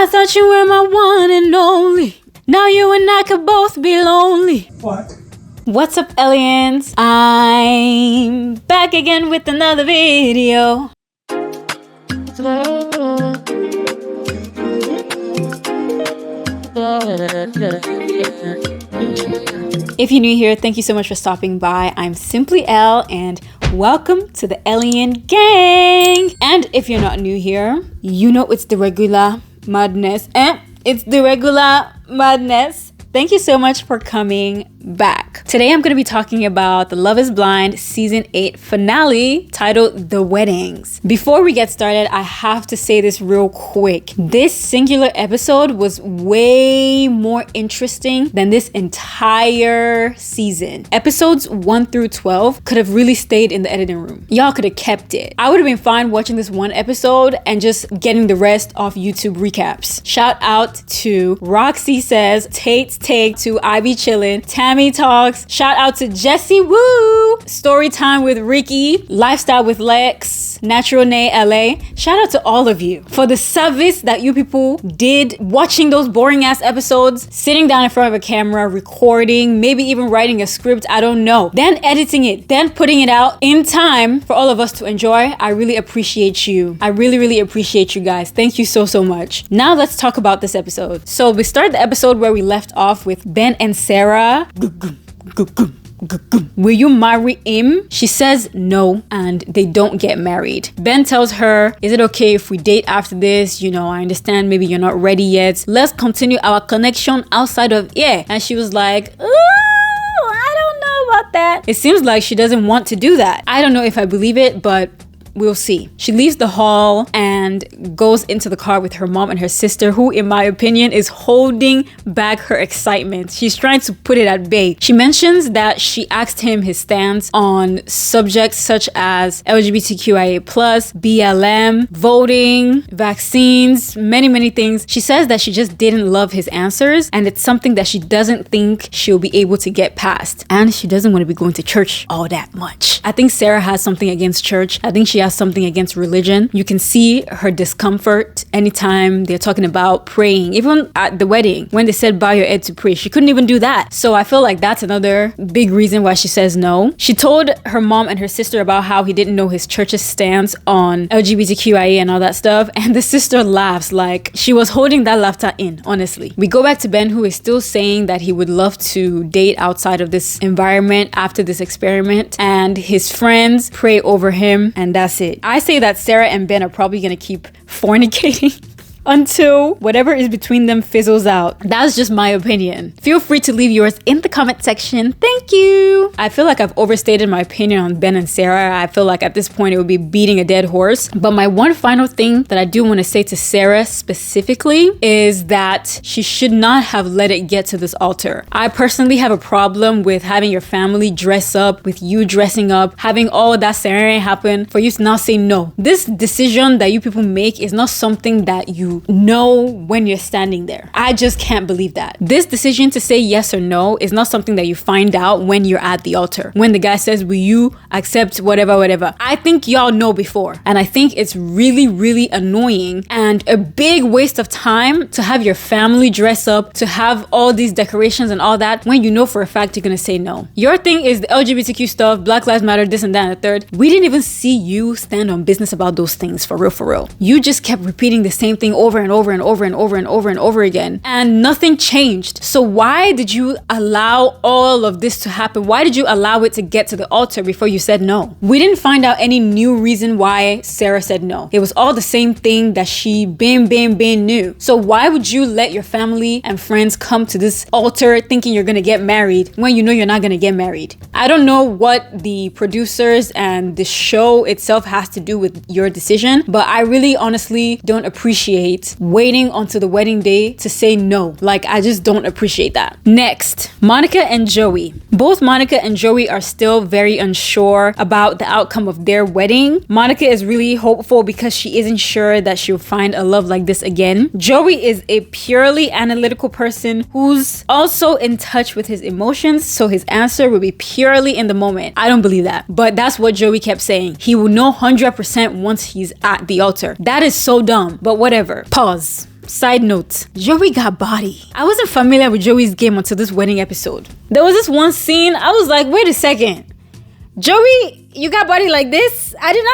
I thought you were my one and only. Now you and I could both be lonely. What? What's up, ELiens? I'm back again with another video. If you're new here, thank you so much for stopping by. I'm Simply Elle and welcome to the ELiens gang. And if you're not new here, you know it's the regular madness. It's the regular madness. Thank you so much for coming back. Today I'm going to be talking about the Love is Blind Season 8 finale titled The Weddings. Before we get started, I have to say this real quick. This singular episode was way more interesting than this entire season. Episodes 1 through 12 could have really stayed in the editing room. Y'all could have kept it. I would have been fine watching this one episode and just getting the rest off YouTube recaps. Shout out to Roxy Says, Tate's Take, to I Be Chillin', Tammy Talks, shout out to Jessie Woo, Story Time with Ricky, Lifestyle with Lex, Natural Nay LA. Shout out to all of you for the service that you people did watching those boring ass episodes, sitting down in front of a camera, recording, maybe even writing a script, I don't know, then editing it, then putting it out in time for all of us to enjoy. I really appreciate you. I really appreciate you guys. Thank you so much. Now let's talk about this episode. So we start the episode where we left off with Ben and Sara. Will you marry him? She says no, and they don't get married. Ben tells her, is it okay if we date after this? You know, I understand maybe you're not ready yet. Let's continue our connection outside of here. And she was like, ooh, I don't know about that. It seems like she doesn't want to do that. I don't know if I believe it, but we'll see. She leaves the hall and goes into the car with her mom and her sister, who in my opinion is holding back her excitement. She's trying to put it at bay. She mentions that she asked him his stance on subjects such as LGBTQIA+, BLM, voting, vaccines, many things. She says that she just didn't love his answers and it's something that she doesn't think she'll be able to get past. And she doesn't want to be going to church all that much. I think Sara has something against church. I think she has something against religion. You can see her discomfort anytime they're talking about praying. Even at the wedding, when they said bow your head to pray, she couldn't even do that. So I feel like that's another big reason why she says no. She told her mom and her sister about how he didn't know his church's stance on LGBTQIA and all that stuff, and the sister laughs like she was holding that laughter in, honestly. We go back to Ben, who is still saying that he would love to date outside of this environment after this experiment, and his friends pray over him, and that's it. I say that Sara and Ben are probably gonna keep fornicating until whatever is between them fizzles out. That's just my opinion. Feel free to leave yours in the comment section. Thank you. I feel like I've overstated my opinion on Ben and Sara. I feel like at this point it would be beating a dead horse. But my one final thing that I do want to say to Sara specifically is that she should not have let it get to this altar. I personally have a problem with having your family dress up, with you dressing up, having all that ceremony happen for you to now say no. This decision that you people make is not something that you know when you're standing there. I just can't believe that. This decision to say yes or no is not something that you find out when you're at the altar. When the guy says, will you accept whatever. I think y'all know before. And I think it's really annoying and a big waste of time to have your family dress up, to have all these decorations and all that when you know for a fact you're gonna say no. Your thing is the LGBTQ stuff, Black Lives Matter, this and that and the third. We didn't even see you stand on business about those things for real. You just kept repeating the same thing over and over again, and nothing changed. So why did you allow all of this to happen? Why did you allow it to get to the altar before you said no? We didn't find out any new reason why Sara said no. It was all the same thing that she been knew. So why would you let your family and friends come to this altar thinking you're gonna get married when you know you're not gonna get married? I don't know what the producers and the show itself has to do with your decision, but I really honestly don't appreciate waiting until the wedding day to say no. Like, I just don't appreciate that. Next, Monica and Joey. Both Monica and Joey are still very unsure about the outcome of their wedding. Monica is really hopeful because she isn't sure that she'll find a love like this again. Joey is a purely analytical person who's also in touch with his emotions, so his answer will be purely in the moment. I don't believe that, but that's what Joey kept saying. He will know 100% once he's at the altar. That is so dumb, but whatever. Pause. Side note, Joey got body. I wasn't familiar with Joey's game until this wedding episode. There was this one scene, I was like, wait a second. Joey, you got body like this? I did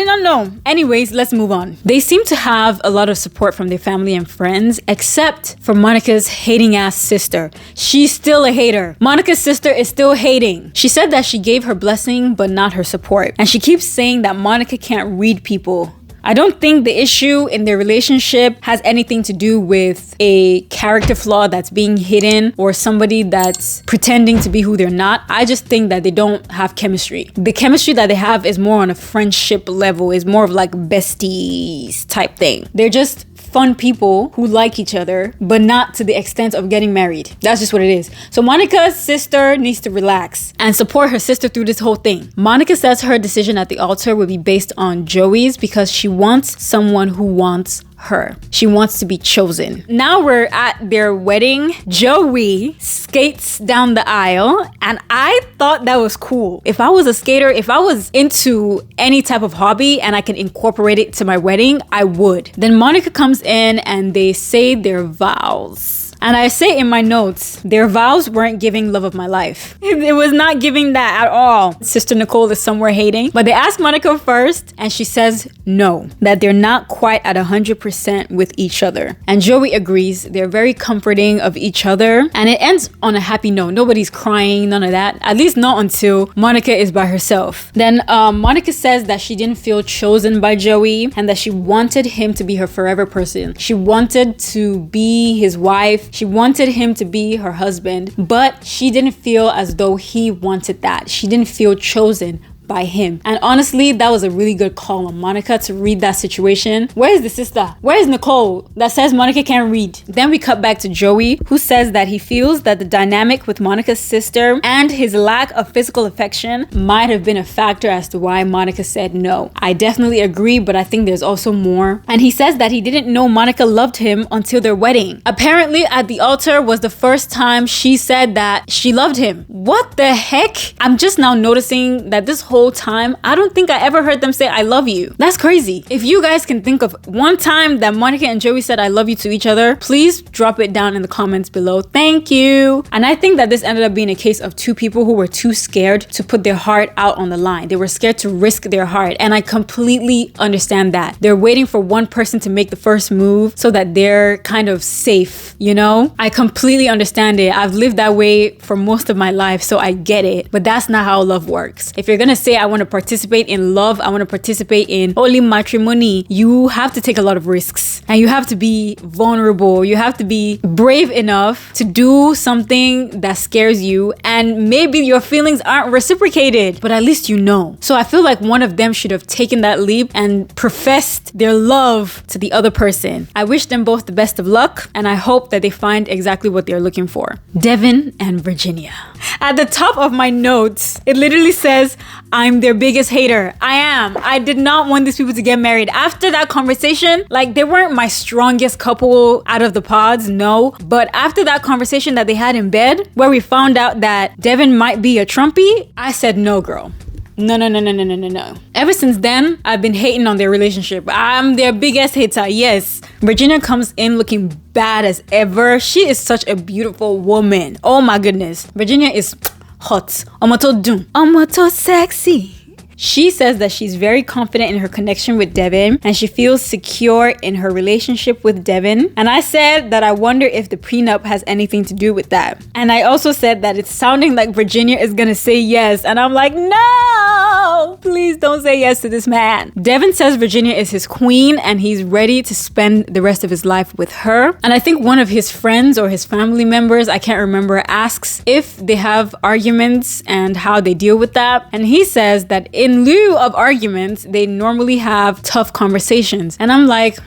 not know. Anyways, let's move on. They seem to have a lot of support from their family and friends, except for Monica's hating ass sister. She's still a hater. Monica's sister is still hating. She said that she gave her blessing, but not her support. And she keeps saying that Monica can't read people. I don't think the issue in their relationship has anything to do with a character flaw that's being hidden or somebody that's pretending to be who they're not. I just think that they don't have chemistry. The chemistry that they have is more on a friendship level, is more of like besties type thing. They're just fun people who like each other, but not to the extent of getting married. That's just what it is. So Monica's sister needs to relax and support her sister through this whole thing. Monica says her decision at the altar will be based on Joey's because she wants someone who wants her. She wants to be chosen. Now we're at their wedding. Joey skates down the aisle, and I thought that was cool. If I was a skater, if I was into any type of hobby and I can incorporate it to my wedding, I would. Then Monica comes in and they say their vows. And I say in my notes, their vows weren't giving love of my life. It was not giving that at all. Sister Nicole is somewhere hating. But they ask Monica first, and she says no, that they're not quite at 100% with each other. And Joey agrees. They're very comforting of each other. And it ends on a happy note. Nobody's crying, none of that. At least not until Monica is by herself. Then Monica says that she didn't feel chosen by Joey and that she wanted him to be her forever person. She wanted to be his wife. She wanted him to be her husband, but she didn't feel as though he wanted that. She didn't feel chosen by him. And honestly, that was a really good call on Monica to read that situation. Where is the sister? Where is Nicole that says Monica can't read? Then we cut back to Joey, who says that he feels that the dynamic with Monica's sister and his lack of physical affection might have been a factor as to why Monica said no. I definitely agree, but I think there's also more. And he says that he didn't know Monica loved him until their wedding. Apparently at the altar was the first time she said that she loved him. What the heck? I'm just now noticing that this whole time, I don't think I ever heard them say I love you. That's crazy. If you guys can think of one time that Monica and Joey said I love you to each other, please drop it down in the comments below. Thank you. And I think that this ended up being a case of two people who were too scared to put their heart out on the line. They were scared to risk their heart, and I completely understand that. They're waiting for one person to make the first move so that they're kind of safe, you know? I completely understand it. I've lived that way for most of my life, so I get it. But that's not how love works. If you're gonna say I want to participate in love, I want to participate in holy matrimony, you have to take a lot of risks and you have to be vulnerable. You have to be brave enough to do something that scares you, and maybe your feelings aren't reciprocated, but at least you know. So I feel like one of them should have taken that leap and professed their love to the other person. I wish them both the best of luck, and I hope that they find exactly what they're looking for. Devin and Virginia. At the top of my notes, it literally says, I'm their biggest hater. I am. I did not want these people to get married. After that conversation, like, they weren't my strongest couple out of the pods, no. But after that conversation that they had in bed, where we found out that Devin might be a Trumpy, I said, no, girl. No. Ever since then, I've been hating on their relationship. I'm their biggest hater, yes. Virginia comes in looking bad as ever. She is such a beautiful woman. Oh my goodness. Virginia is hot. Omoto doom. Omoto sexy. She says that she's very confident in her connection with Devin and she feels secure in her relationship with Devin. And I said that I wonder if the prenup has anything to do with that. And I also said that it's sounding like Virginia is gonna say yes. And I'm like, no, please don't say yes to this man. Devin says Virginia is his queen and he's ready to spend the rest of his life with her. And I think one of his friends or his family members, I can't remember, asks if they have arguments and how they deal with that. And he says that in lieu of arguments, they normally have tough conversations. And I'm like,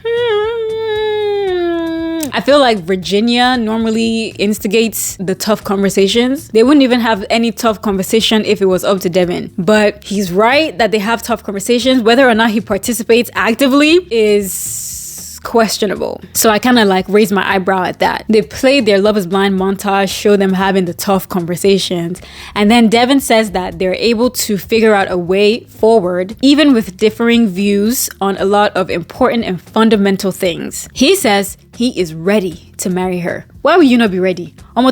I feel like Virginia normally instigates the tough conversations. They wouldn't even have any tough conversation if it was up to Devin. But he's right that they have tough conversations. Whether or not he participates actively is questionable. So I kind of like raised my eyebrow at that. They played their Love is Blind montage, show them having the tough conversations. And then Devin says that they're able to figure out a way forward, even with differing views on a lot of important and fundamental things. He says he is ready to marry her. Why would you not be ready? Why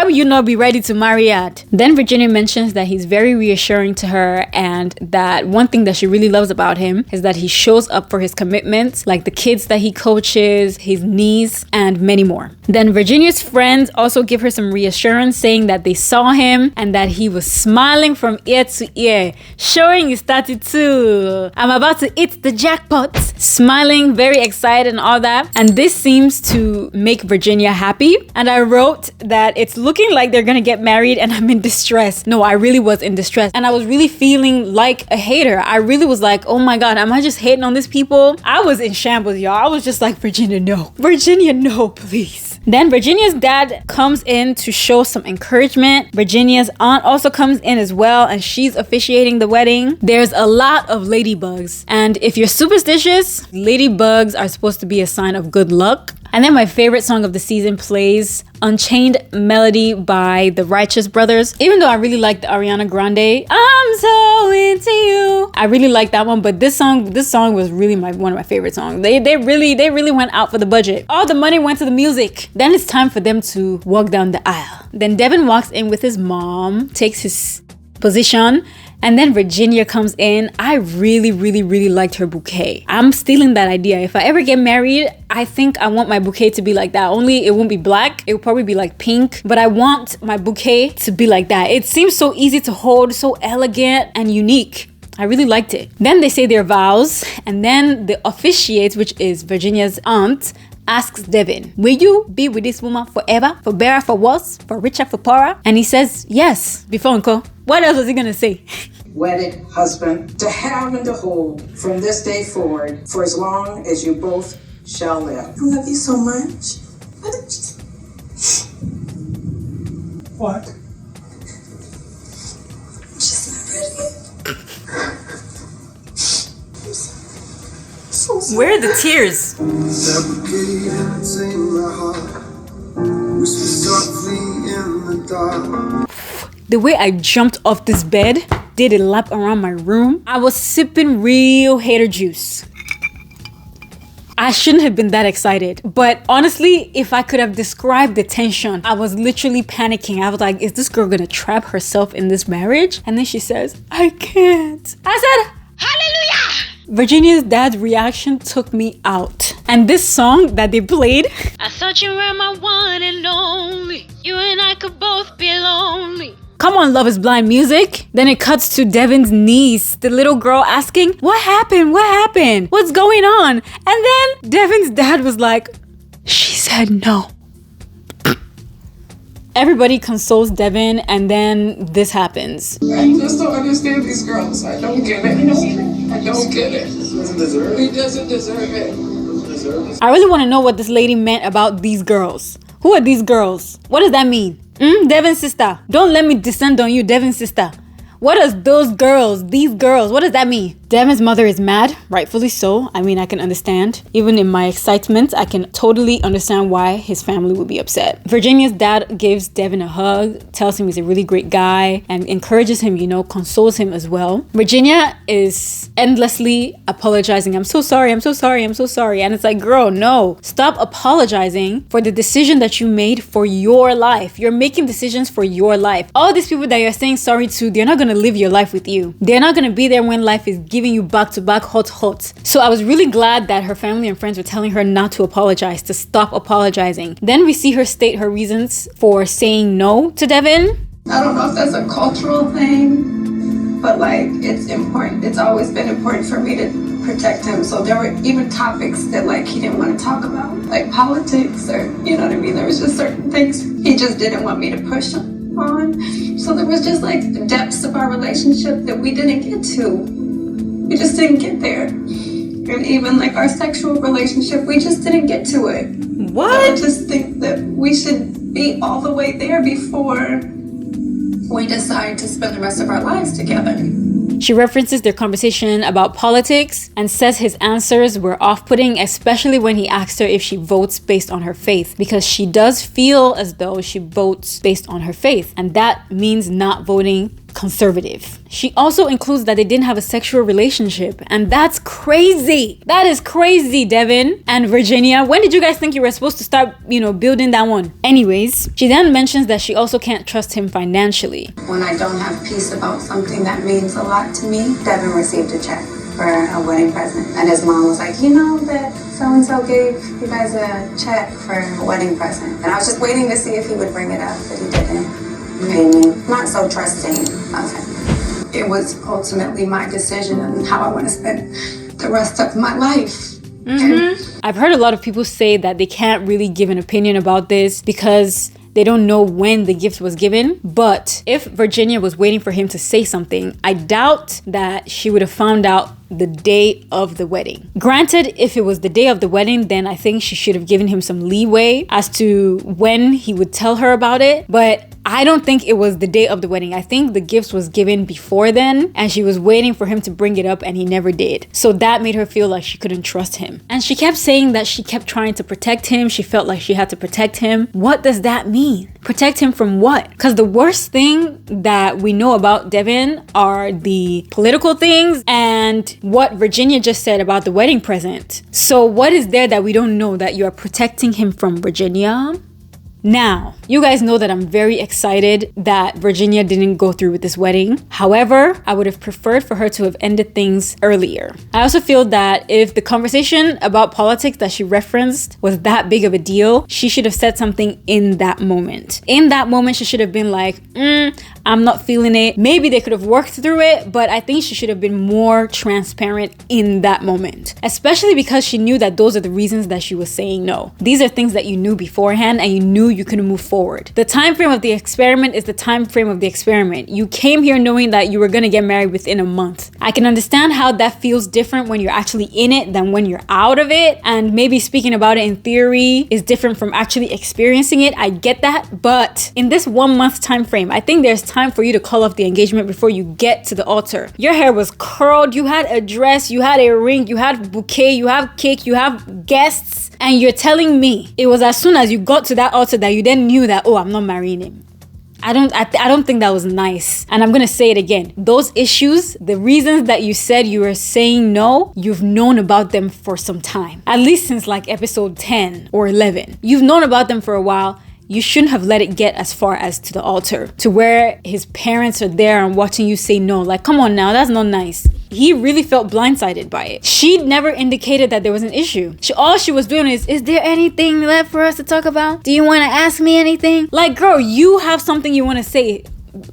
would you not be ready to marry Ad? Then Virginia mentions that he's very reassuring to her, and that one thing that she really loves about him is that he shows up for his commitments, like the kids that he coaches, his niece, and many more. Then Virginia's friends also give her some reassurance, saying that they saw him and that he was smiling from ear to ear, showing his 32. I'm about to hit the jackpot. Smiling, very excited and all that. And this seems to make Virginia happy. And I wrote that it's looking like they're gonna get married and I'm in distress. No, I really was in distress. And I was really feeling like a hater. I really was like, oh my God, am I just hating on these people? I was in shambles, y'all. I was just like, Virginia, no. Virginia, no, please. Then Virginia's dad comes in to show some encouragement. Virginia's aunt also comes in as well, and she's officiating the wedding. There's a lot of ladybugs. And if you're superstitious, ladybugs are supposed to be a sign of good luck. And then my favorite song of the season plays, Unchained Melody by the Righteous Brothers. Even though I really like the Ariana Grande, I'm so into you, I really like that one. But this song was really one of my favorite songs. They really went out for the budget. All the money went to the music. Then it's time for them to walk down the aisle. Then Devin walks in with his mom, takes his position, and then Virginia comes in. I really liked her bouquet. I'm stealing that idea. If I ever get married, I think I want my bouquet to be like that. Only it won't be black. It will probably be like pink. But I want my bouquet to be like that. It seems so easy to hold, so elegant and unique. I really liked it. Then they say their vows, and then the officiates, which is Virginia's aunt, asks Devin, will you be with this woman forever? For better, for worse? For richer, for poorer? And he says, yes. Before Uncle, what else was he gonna say? Wedded husband, to have and to hold from this day forward, for as long as you both shall live. I love you so much. What? I'm just not ready. So sorry. Where are the tears? The way I jumped off this bed, did a lap around my room. I was sipping real hater juice. I shouldn't have been that excited. But honestly, if I could have described the tension, I was literally panicking. I was like, is this girl gonna trap herself in this marriage? And then she says, I can't. I said, hallelujah! Virginia's dad's reaction took me out. And this song that they played, I thought you were my one and only. You and I could both be lonely. Come on, Love is Blind music. Then it cuts to Devin's niece, the little girl asking, what happened? What happened? What's going on? And then Devin's dad was like, she said no. Everybody consoles Devin, and then this happens. I just don't understand these girls. I don't get it. I don't get it. He doesn't deserve it. I really want to know what this lady meant about these girls. Who are these girls? What does that mean? Devin's sister. Don't let me descend on you, Devin's sister. What does these girls, what does that mean? Devin's mother is mad, rightfully so. I mean, I can understand. Even in my excitement, I can totally understand why his family would be upset. Virginia's dad gives Devin a hug, tells him he's a really great guy, and encourages him, consoles him as well. Virginia is endlessly apologizing. I'm so sorry. And it's like, girl, no. Stop apologizing for the decision that you made for your life. You're making decisions for your life. All these people that you're saying sorry to, they're not going to live your life with you. They're not going to be there when life is giving you back-to-back hot. So I was really glad that her family and friends were telling her not to apologize, to stop apologizing. Then we see her state her reasons for saying no to Devin. I don't know if that's a cultural thing, but it's important. It's always been important for me to protect him. So there were even topics that he didn't want to talk about, like politics, or there was just certain things he just didn't want me to push him on. So there was just the depths of our relationship that we didn't get to. We just didn't get there. And even our sexual relationship, we just didn't get to it. What? I just think that we should be all the way there before we decide to spend the rest of our lives together. She references their conversation about politics and says his answers were off-putting, especially when he asked her if she votes based on her faith, because she does feel as though she votes based on her faith, and that means not voting conservative. She also includes that they didn't have a sexual relationship, and that's crazy. That is crazy, Devin and Virginia. When did you guys think you were supposed to start, building that one? Anyways, she then mentions that she also can't trust him financially. When I don't have peace about something that means a lot to me, Devin received a check for a wedding present, and his mom was like, that so-and-so gave you guys a check for a wedding present. And I was just waiting to see if he would bring it up, but he didn't. Made me not so trusting of him. It was ultimately my decision on how I want to spend the rest of my life. I've heard a lot of people say that they can't really give an opinion about this because they don't know when the gift was given. But if Virginia was waiting for him to say something, I doubt that she would have found out the day of the wedding. Granted, if it was the day of the wedding, then I think she should have given him some leeway as to when he would tell her about it. But I don't think it was the day of the wedding. I think the gift was given before then, and she was waiting for him to bring it up, and he never did. So that made her feel like she couldn't trust him. And she kept saying that she kept trying to protect him. She felt like she had to protect him. What does that mean? Protect him from what? Because the worst thing that we know about Devin are the political things and what Virginia just said about the wedding present. So what is there that we don't know that you are protecting him from, Virginia? Now, you guys know that I'm very excited that Virginia didn't go through with this wedding. However, I would have preferred for her to have ended things earlier. I also feel that if the conversation about politics that she referenced was that big of a deal, she should have said something in that moment. In that moment, she should have been like, I'm not feeling it. Maybe they could have worked through it, but I think she should have been more transparent in that moment. Especially because she knew that those are the reasons that she was saying no. These are things that you knew beforehand and you knew you couldn't move forward. The time frame of the experiment is the time frame of the experiment. You came here knowing that you were going to get married within a month. I can understand how that feels different when you're actually in it than when you're out of it, and maybe speaking about it in theory is different from actually experiencing it. I get that, but in this 1 month time frame, I think there's time for you to call off the engagement before you get to the altar. Your hair was curled, you had a dress, you had a ring, you had a bouquet, you have cake, you have guests, and you're telling me it was as soon as you got to that altar that you then knew that, oh, I'm not marrying him. I don't think that was nice. And I'm gonna say it again. Those issues, the reasons that you said you were saying no, you've known about them for some time. At least since like episode 10 or 11. You've known about them for a while. You shouldn't have let it get as far as to the altar, to where his parents are there and watching you say no. Like, come on now, that's not nice. He really felt blindsided by it. She never indicated that there was an issue. All she was doing is there anything left for us to talk about? Do you want to ask me anything? Like, girl, you have something you want to say.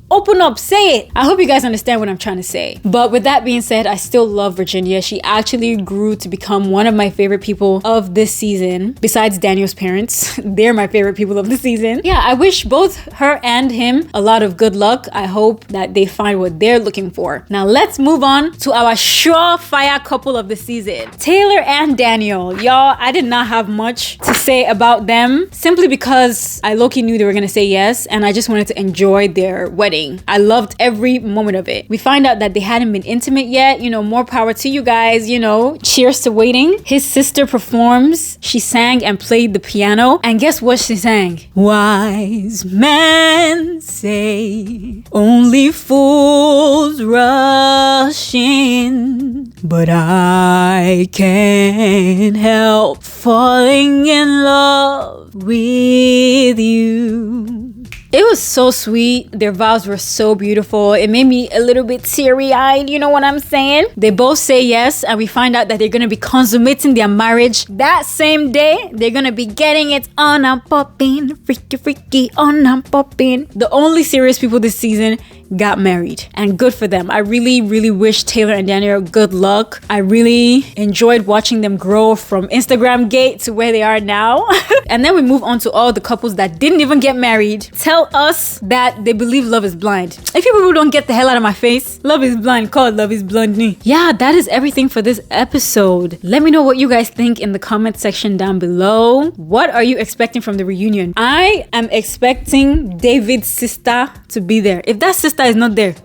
Open up, say it. I hope you guys understand what I'm trying to say. But with that being said, I still love Virginia. She actually grew to become one of my favorite people of this season. Besides Daniel's parents, they're my favorite people of the season. Yeah, I wish both her and him a lot of good luck. I hope that they find what they're looking for. Now let's move on to our surefire couple of the season, Taylor and Daniel. Y'all, I did not have much to say about them simply because I low-key knew they were gonna say yes, and I just wanted to enjoy their wedding. I loved every moment of it. We find out that they hadn't been intimate yet. More power to you guys. Cheers to waiting. His sister performs. She sang and played the piano, and guess what she sang? Wise men say only fools rush in, but I can't help falling in love with you. It was so sweet. Their vows were so beautiful. It made me a little bit teary-eyed, you know what I'm saying? They both say yes, and we find out that they're gonna be consummating their marriage that same day. They're gonna be getting it on and popping, freaky on and popping. The only serious people this season got married, and good for them. I really wish Taylor and Daniel good luck. I really enjoyed watching them grow from Instagram gate to where they are now. And then we move on to all the couples that didn't even get married. Tell us that they believe love is blind. If you people don't get the hell out of my face, love is blind, called love is blind. Yeah, that is everything for this episode. Let me know what you guys think in the comment section down below. What are you expecting from the reunion? I am expecting David's sister to be there. If that sister is not there,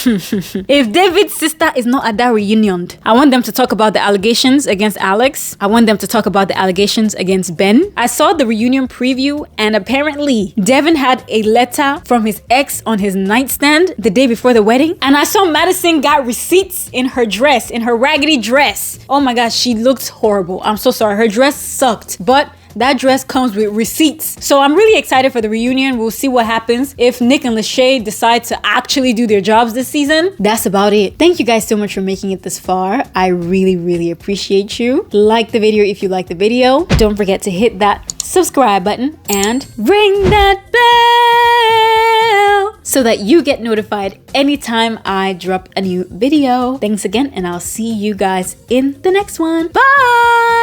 If David's sister is not at that reunion, I want them to talk about the allegations against Alex. I want them to talk about the allegations against Ben. I saw the reunion preview, and apparently Devin had a letter from his ex on his nightstand the day before the wedding. And I saw Madison got receipts in her dress, in her raggedy dress. Oh my gosh, she looked horrible. I'm so sorry. Her dress sucked. But that dress comes with receipts. So I'm really excited for the reunion. We'll see what happens if Nick and Lachey decide to actually do their jobs this season. That's about it. Thank you guys so much for making it this far. I really appreciate you. Like the video if you like the video. Don't forget to hit that subscribe button and ring that bell so that you get notified anytime I drop a new video. Thanks again, and I'll see you guys in the next one. Bye!